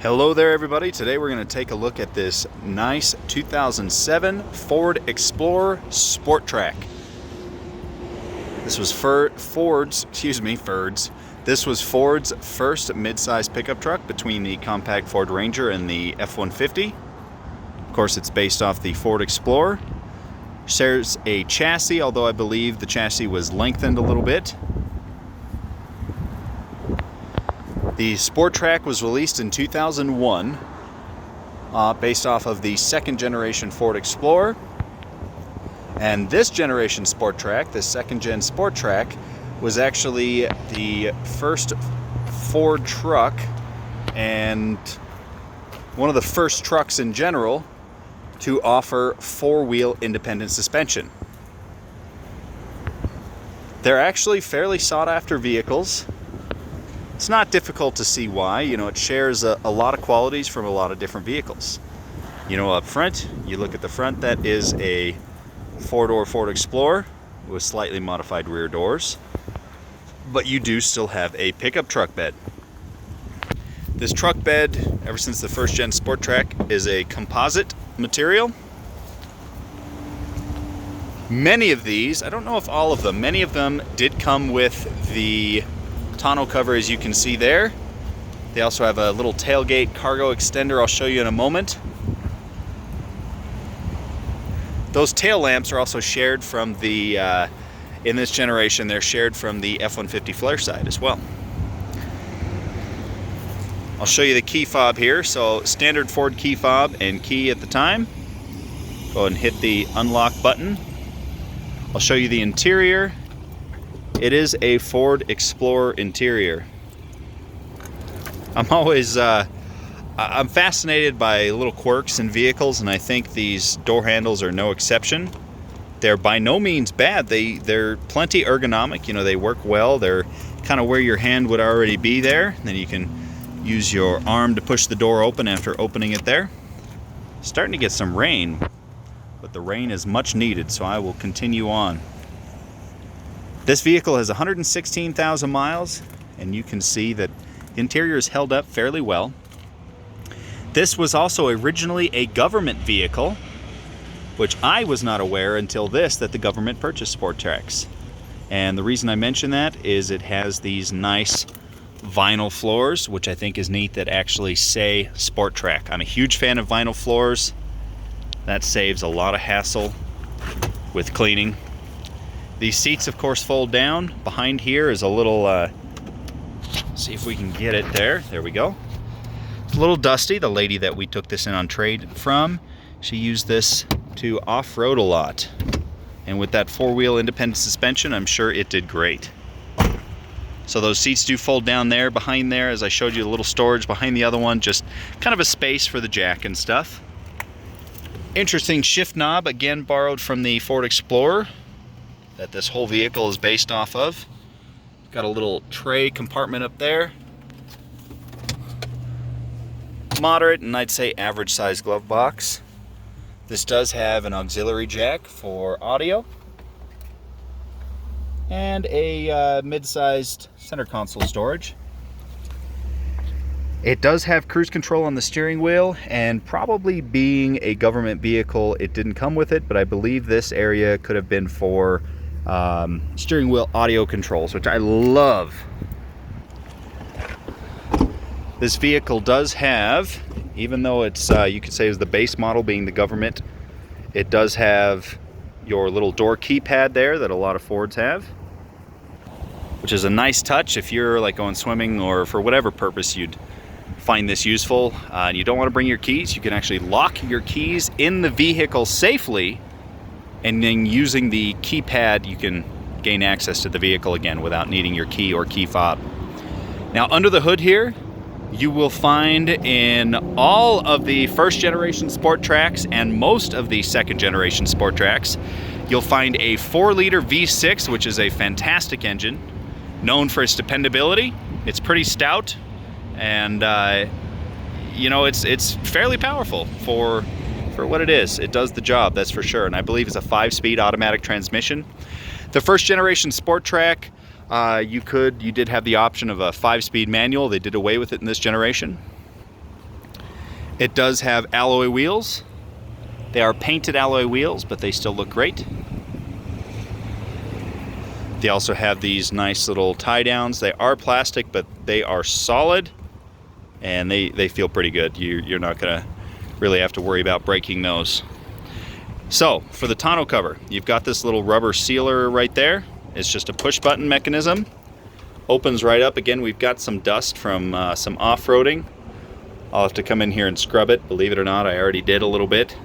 Hello there everybody. Today we're going to take a look at this nice 2007 Ford Explorer Sport Trac. This was Ford's first mid-size pickup truck between the compact Ford Ranger and the F-150. Of course, it's based off the Ford Explorer. Shares a chassis, although I believe the chassis was lengthened a little bit. The Sport Trac was released in 2001, based off of the second generation Ford Explorer. And this generation Sport Trac, the second gen Sport Trac, was actually the first Ford truck and one of the first trucks in general to offer four-wheel independent suspension. They're actually fairly sought-after vehicles. It's not difficult to see why. It shares a lot of qualities from a lot of different vehicles. Up front, you look at the front, that is a four-door Ford Explorer with slightly modified rear doors. But you do still have a pickup truck bed. This truck bed, ever since the first gen Sport Trac, is a composite material. Many of these, I don't know if all of them, many of them did come with the tonneau cover, as you can see there. They also have a little tailgate cargo extender I'll show you in a moment. Those tail lamps are also shared from the, in this generation, they're shared from the F-150 flare side as well. I'll show you the key fob here. So standard Ford key fob and key at the time. Go ahead and hit the unlock button. I'll show you the interior. It is a Ford Explorer interior. I'm always, I'm fascinated by little quirks in vehicles, and I think these door handles are no exception. They're by no means bad. They're plenty ergonomic. They work well. They're kind of where your hand would already be there. Then you can use your arm to push the door open after opening it there. Starting to get some rain, but the rain is much needed, so I will continue on. This vehicle has 116,000 miles, and you can see that the interior is held up fairly well. This was also originally a government vehicle, which I was not aware until this, that the government purchased Sport Tracs. And the reason I mention that is it has these nice vinyl floors, which I think is neat, that actually say Sport Trac. I'm a huge fan of vinyl floors. That saves a lot of hassle with cleaning. These seats, of course, fold down. Behind here is a little, see if we can get it there. There we go. It's a little dusty. The lady that we took this in on trade from, she used this to off-road a lot. And with that four-wheel independent suspension, I'm sure it did great. So those seats do fold down there. Behind there, as I showed you, a little storage behind the other one, just kind of a space for the jack and stuff. Interesting shift knob, again borrowed from the Ford Explorer that this whole vehicle is based off of. Got a little tray compartment up there. Moderate and I'd say average size glove box. This does have an auxiliary jack for audio and a mid-sized center console storage. It does have cruise control on the steering wheel, and probably being a government vehicle, it didn't come with it, but I believe this area could have been for steering wheel audio controls, which I love. This vehicle does have, even though it's, you could say is the base model being the government, it does have your little door keypad there that a lot of Fords have, which is a nice touch if you're like going swimming or for whatever purpose you'd find this useful. And you don't want to bring your keys, you can actually lock your keys in the vehicle safely, and then using the keypad you can gain access to the vehicle again without needing your key or key fob. Now under the hood here, you will find in all of the first generation Sport Tracs and most of the second generation Sport Tracs, you'll find a 4-liter V6, which is a fantastic engine, known for its dependability. It's pretty stout, and it's fairly powerful for what it is. It does the job, that's for sure, and I believe it's a 5-speed automatic transmission. The first generation Sport Trac, you did have the option of a 5-speed manual. They did away with it in this generation. It does have alloy wheels. They are painted alloy wheels, but they still look great. They also have these nice little tie downs. They are plastic, but they are solid and they feel pretty good. You're not gonna really have to worry about breaking those. So for the tonneau cover, you've got this little rubber sealer right there. It's just a push button mechanism. Opens right up. Again, we've got some dust from some off-roading. I'll have to come in here and scrub it. Believe it or not, I already did a little bit.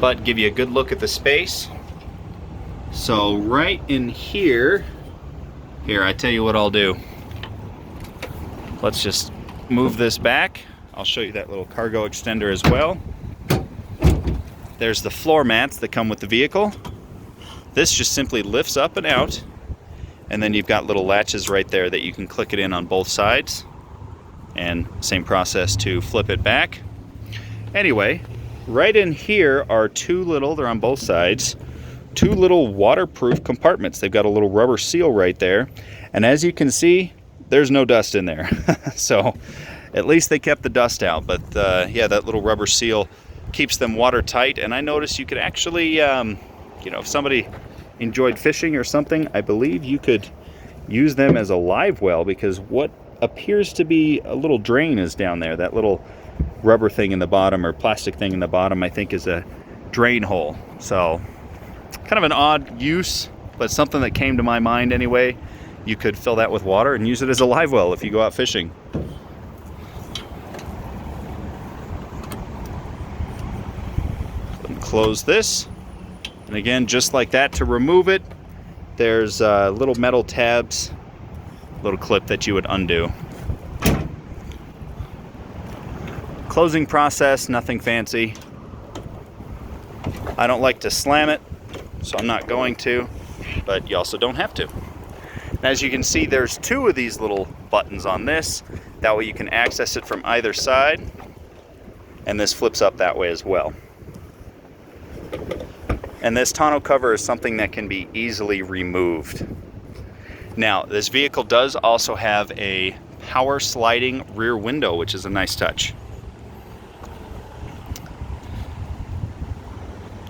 But give you a good look at the space. So right in here, I tell you what I'll do. Let's just move this back. I'll show you that little cargo extender as well. There's the floor mats that come with the vehicle. This just simply lifts up and out, and then you've got little latches right there that you can click it in on both sides, and same process to flip it back. Anyway, right in here are they're on both sides, two little waterproof compartments. They've got a little rubber seal right there, and as you can see, there's no dust in there. So at least they kept the dust out. But yeah, that little rubber seal keeps them watertight. And I noticed you could actually, you know, if somebody enjoyed fishing or something, I believe you could use them as a live well, because what appears to be a little drain is down there. That little rubber thing in the bottom, or plastic thing in the bottom, I think is a drain hole. So kind of an odd use, but something that came to my mind anyway. You could fill that with water and use it as a live well if you go out fishing. Close this, and again, just like that, to remove it, there's little metal tabs, little clip that you would undo. Closing process, nothing fancy. I don't like to slam it, so I'm not going to, but you also don't have to. As you can see, there's two of these little buttons on this. That way you can access it from either side, and this flips up that way as well. And this tonneau cover is something that can be easily removed. Now, this vehicle does also have a power sliding rear window, which is a nice touch.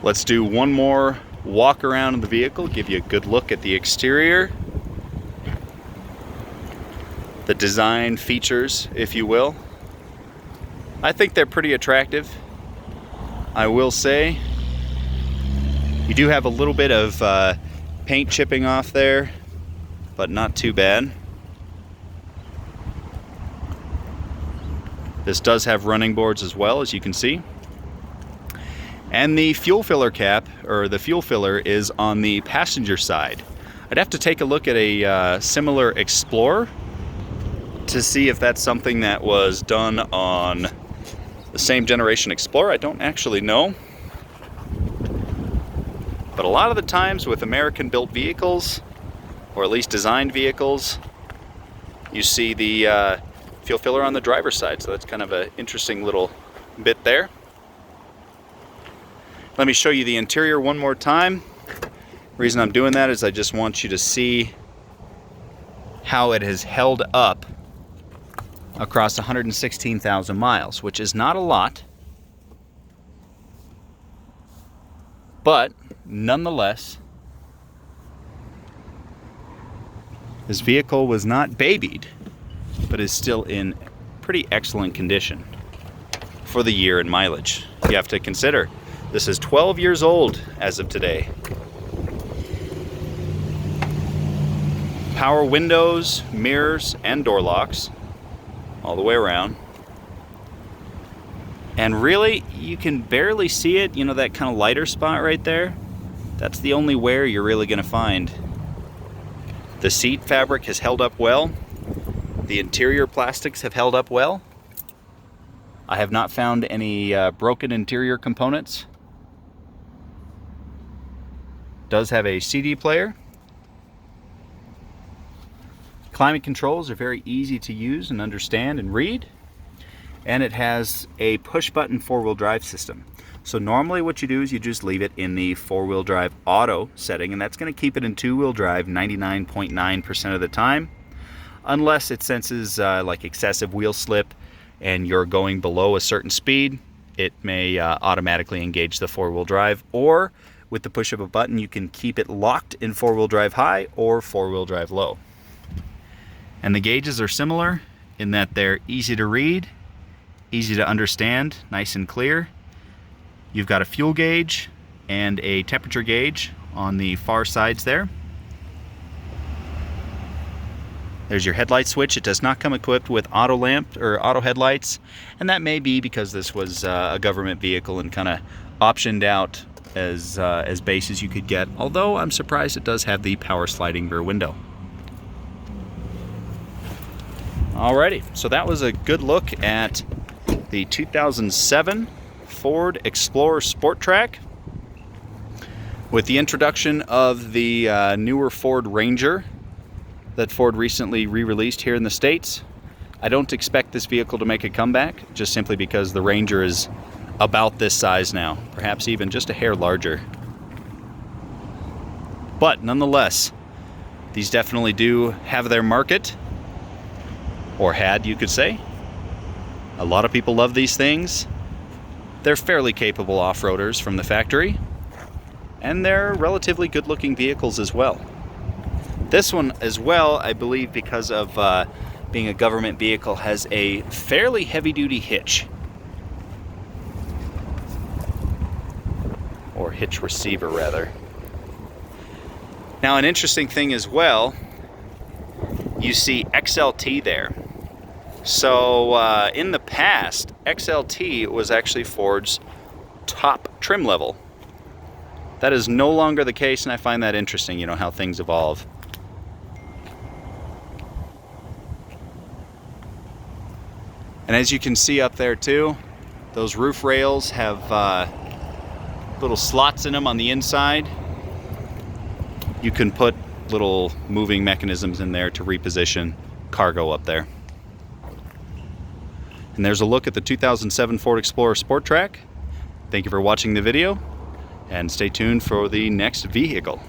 Let's do one more walk around in the vehicle, give you a good look at the exterior. The design features, if you will. I think they're pretty attractive. I will say, you do have a little bit of paint chipping off there, but not too bad. This does have running boards as well, as you can see. And the fuel filler cap, or the fuel filler, is on the passenger side. I'd have to take a look at a similar Explorer to see if that's something that was done on the same generation Explorer. I don't actually know. But a lot of the times with American-built vehicles, or at least designed vehicles, you see the fuel filler on the driver's side. So that's kind of an interesting little bit there. Let me show you the interior one more time. The reason I'm doing that is I just want you to see how it has held up across 116,000 miles, which is not a lot, but nonetheless, this vehicle was not babied, but is still in pretty excellent condition for the year and mileage. You have to consider this is 12 years old as of today. Power windows, mirrors, and door locks all the way around. And really, you can barely see it, you know, that kind of lighter spot right there. That's the only wear you're really going to find. The seat fabric has held up well. The interior plastics have held up well. I have not found any broken interior components. Does have a CD player. Climate controls are very easy to use and understand and read. And it has a push button 4-wheel drive system. So normally what you do is you just leave it in the 4-wheel drive auto setting, and that's going to keep it in 2-wheel drive 99.9% of the time, unless it senses like excessive wheel slip. and you're going below a certain speed, it may automatically engage the four-wheel drive, or with the push of a button you can keep it locked in four-wheel drive high or four-wheel drive low. And the gauges are similar in that they're easy to read, easy to understand, nice and clear. You've got a fuel gauge and a temperature gauge on the far sides there. There's your headlight switch. It does not come equipped with auto lamp or auto headlights, and that may be because this was a government vehicle and kind of optioned out as base as you could get, although I'm surprised it does have the power sliding rear window. Alrighty, so that was a good look at the 2007 Ford Explorer Sport Trac. With the introduction of the newer Ford Ranger that Ford recently re-released here in the States, I don't expect this vehicle to make a comeback, just simply because the Ranger is about this size now, perhaps even just a hair larger. But nonetheless, these definitely do have their market, or had, you could say. A lot of people love these things. They're fairly capable off-roaders from the factory, and they're relatively good-looking vehicles as well. This one as well, I believe, because of being a government vehicle, has a fairly heavy-duty hitch. Or hitch receiver, rather. Now, an interesting thing as well, you see XLT there. So in the past, XLT was actually Ford's top trim level. That is no longer the case, and I find that interesting, you know, how things evolve. And as you can see up there too, those roof rails have little slots in them on the inside. You can put little moving mechanisms in there to reposition cargo up there. And there's a look at the 2007 Ford Explorer Sport Trac. Thank you for watching the video, and stay tuned for the next vehicle.